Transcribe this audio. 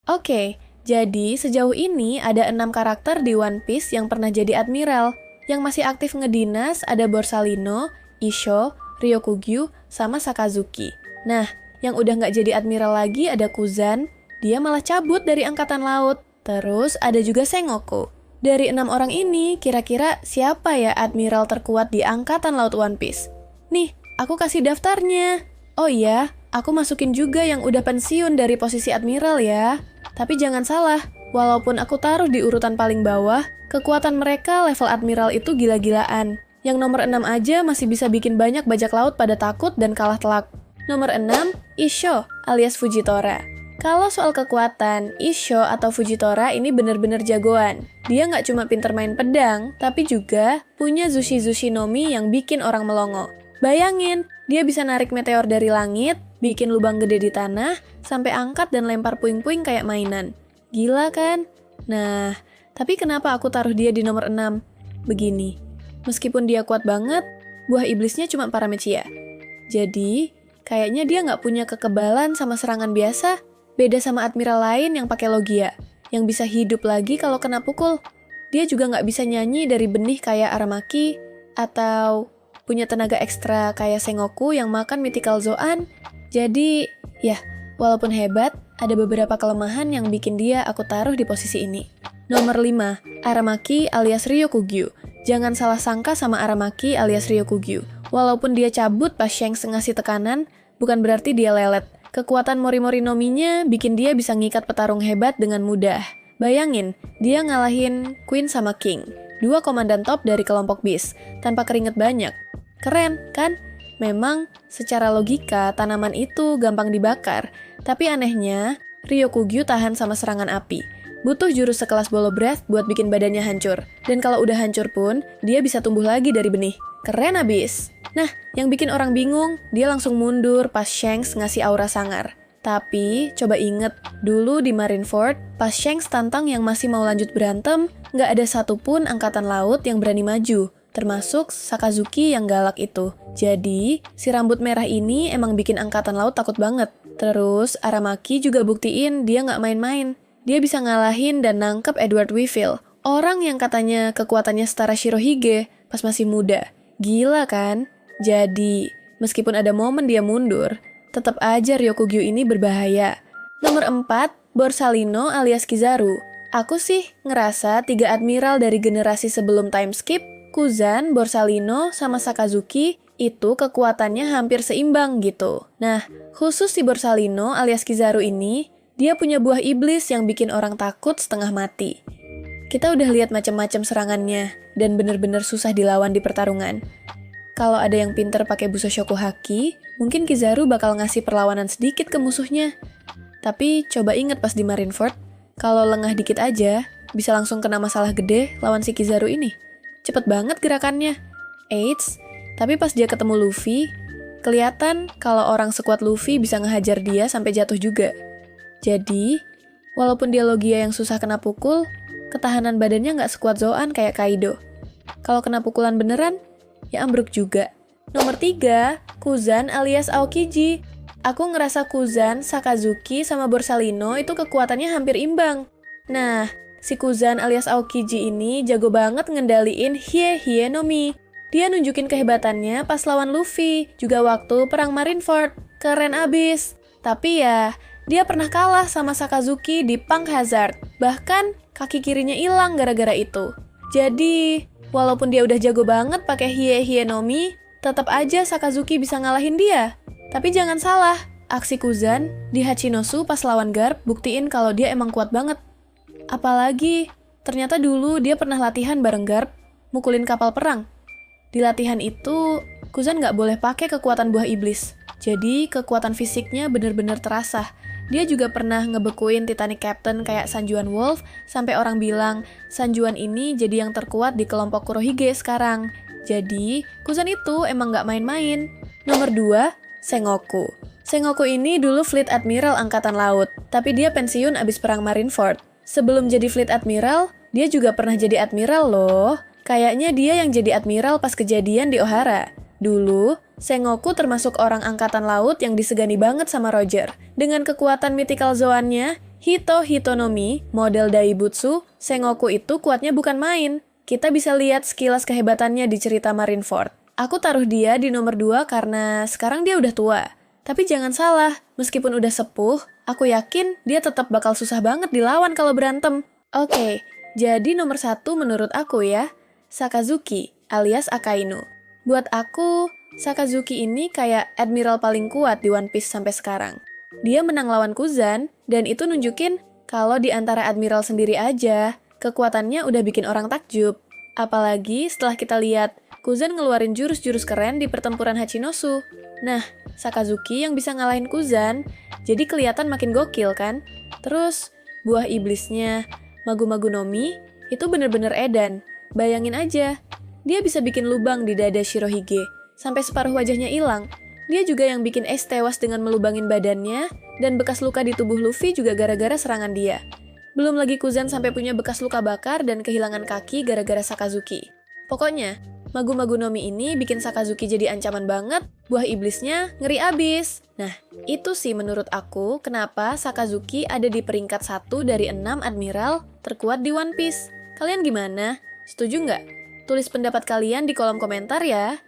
Oke, jadi sejauh ini ada 6 karakter di One Piece yang pernah jadi admiral. Yang masih aktif ngedinas ada Borsalino, Isho, Ryokugyu, sama Sakazuki. Nah, yang udah nggak jadi admiral lagi ada Kuzan, dia malah cabut dari angkatan laut. Terus ada juga Sengoku. Dari 6 orang ini, kira-kira siapa ya admiral terkuat di angkatan laut One Piece? Nih, aku kasih daftarnya. Oh iya, aku masukin juga yang udah pensiun dari posisi admiral ya. Tapi jangan salah, walaupun aku taruh di urutan paling bawah, kekuatan mereka level admiral itu gila-gilaan. Yang nomor 6 aja masih bisa bikin banyak bajak laut pada takut dan kalah telak. Nomor 6, Isho alias Fujitora. Kalau soal kekuatan, Isho atau Fujitora ini bener-bener jagoan. Dia nggak cuma pinter main pedang, tapi juga punya Zushi Nomi yang bikin orang melongo. Bayangin, dia bisa narik meteor dari langit, bikin lubang gede di tanah, sampai angkat dan lempar puing-puing kayak mainan. Gila kan? Nah, tapi kenapa aku taruh dia di nomor 6? Begini, meskipun dia kuat banget, buah iblisnya cuma Paramecia. Jadi, kayaknya dia nggak punya kekebalan sama serangan biasa. Beda sama admiral lain yang pakai Logia, yang bisa hidup lagi kalau kena pukul. Dia juga nggak bisa nyanyi dari benih kayak Aramaki, atau punya tenaga ekstra kayak Sengoku yang makan mythical Zoan. Jadi, ya, walaupun hebat, ada beberapa kelemahan yang bikin dia aku taruh di posisi ini. Nomor 5, Aramaki alias Ryokugyu. Jangan salah sangka sama Aramaki alias Ryokugyu. Walaupun dia cabut pas Shanks ngasih tekanan, bukan berarti dia lelet. Kekuatan Mori Nominya bikin dia bisa ngikat petarung hebat dengan mudah. Bayangin, dia ngalahin Queen sama King, 2 komandan top dari kelompok Beast, tanpa keringet banyak. Keren, kan? Memang, secara logika, tanaman itu gampang dibakar. Tapi anehnya, Ryokugyu tahan sama serangan api. Butuh jurus sekelas Bolo Breath buat bikin badannya hancur. Dan kalau udah hancur pun, dia bisa tumbuh lagi dari benih. Keren abis! Nah, yang bikin orang bingung, dia langsung mundur pas Shanks ngasih aura sangar. Tapi, coba inget, dulu di Marineford, pas Shanks tantang yang masih mau lanjut berantem, nggak ada satupun angkatan laut yang berani maju, termasuk Sakazuki yang galak itu. Jadi, si rambut merah ini emang bikin angkatan laut takut banget. Terus, Aramaki juga buktiin dia nggak main-main. Dia bisa ngalahin dan nangkep Edward Weevil, orang yang katanya kekuatannya setara Shirohige pas masih muda. Gila kan? Jadi, meskipun ada momen dia mundur, tetap aja Ryokugyu ini berbahaya. Nomor 4, Borsalino alias Kizaru. Aku sih ngerasa 3 admiral dari generasi sebelum time skip, Kuzan, Borsalino, sama Sakazuki, itu kekuatannya hampir seimbang gitu. Nah, khusus si Borsalino alias Kizaru ini, dia punya buah iblis yang bikin orang takut setengah mati. Kita udah lihat macam-macam serangannya, dan bener-bener susah dilawan di pertarungan. Kalau ada yang pinter pakai Busoshoku Haki, mungkin Kizaru bakal ngasih perlawanan sedikit ke musuhnya. Tapi coba inget pas di Marineford, kalau lengah dikit aja, bisa langsung kena masalah gede lawan si Kizaru ini. Cepet banget gerakannya. Eits, tapi pas dia ketemu Luffy, kelihatan kalau orang sekuat Luffy bisa ngehajar dia sampai jatuh juga. Jadi, walaupun dia Logia yang susah kena pukul, ketahanan badannya nggak sekuat Zoan kayak Kaido. Kalau kena pukulan beneran, ya ambruk juga. Nomor 3, Kuzan alias Aokiji. Aku ngerasa Kuzan, Sakazuki, sama Borsalino itu kekuatannya hampir imbang. Nah, si Kuzan alias Aokiji ini jago banget ngendaliin Hie Nomi. Dia nunjukin kehebatannya pas lawan Luffy, juga waktu perang Marineford. Keren abis. Tapi ya, dia pernah kalah sama Sakazuki di Punk Hazard. Bahkan, kaki kirinya hilang gara-gara itu. Jadi, walaupun dia udah jago banget pakai Hie Nomi, tetap aja Sakazuki bisa ngalahin dia. Tapi jangan salah, aksi Kuzan di Hachinosu pas lawan Garp buktiin kalau dia emang kuat banget. Apalagi, ternyata dulu dia pernah latihan bareng Garp, mukulin kapal perang. Di latihan itu, Kuzan nggak boleh pakai kekuatan buah iblis. Jadi, kekuatan fisiknya bener-bener terasa. Dia juga pernah ngebekuin Titanic Captain kayak Sanjuan Wolf, sampai orang bilang, Sanjuan ini jadi yang terkuat di kelompok Kurohige sekarang. Jadi, Kuzan itu emang nggak main-main. Nomor 2, Sengoku. Sengoku ini dulu Fleet Admiral Angkatan Laut, tapi dia pensiun abis perang Marineford. Sebelum jadi Fleet Admiral, dia juga pernah jadi Admiral loh. Kayaknya dia yang jadi Admiral pas kejadian di Ohara. Dulu, Sengoku termasuk orang angkatan laut yang disegani banget sama Roger. Dengan kekuatan mythical Zoan-nya, Hito Hitonomi, model Daibutsu, Sengoku itu kuatnya bukan main. Kita bisa lihat sekilas kehebatannya di cerita Marineford. Aku taruh dia di nomor 2 karena sekarang dia udah tua. Tapi jangan salah, meskipun udah sepuh, aku yakin dia tetap bakal susah banget dilawan kalau berantem. Oke, jadi nomor 1 menurut aku ya, Sakazuki alias Akainu. Buat aku, Sakazuki ini kayak admiral paling kuat di One Piece sampai sekarang. Dia menang lawan Kuzan, dan itu nunjukin kalau di antara admiral sendiri aja, kekuatannya udah bikin orang takjub. Apalagi setelah kita lihat Kuzan ngeluarin jurus-jurus keren di pertempuran Hachinosu. Nah, Sakazuki yang bisa ngalahin Kuzan, jadi kelihatan makin gokil kan? Terus, buah iblisnya, Magu-Magu no Mi, itu bener-bener edan. Bayangin aja, dia bisa bikin lubang di dada Shirohige, sampai separuh wajahnya hilang. Dia juga yang bikin Ace tewas dengan melubangin badannya, dan bekas luka di tubuh Luffy juga gara-gara serangan dia. Belum lagi Kuzan sampai punya bekas luka bakar dan kehilangan kaki gara-gara Sakazuki. Pokoknya, Magu-Magu no Mi ini bikin Sakazuki jadi ancaman banget, buah iblisnya ngeri abis. Nah, itu sih menurut aku kenapa Sakazuki ada di peringkat 1 dari 6 admiral terkuat di One Piece. Kalian gimana? Setuju nggak? Tulis pendapat kalian di kolom komentar ya.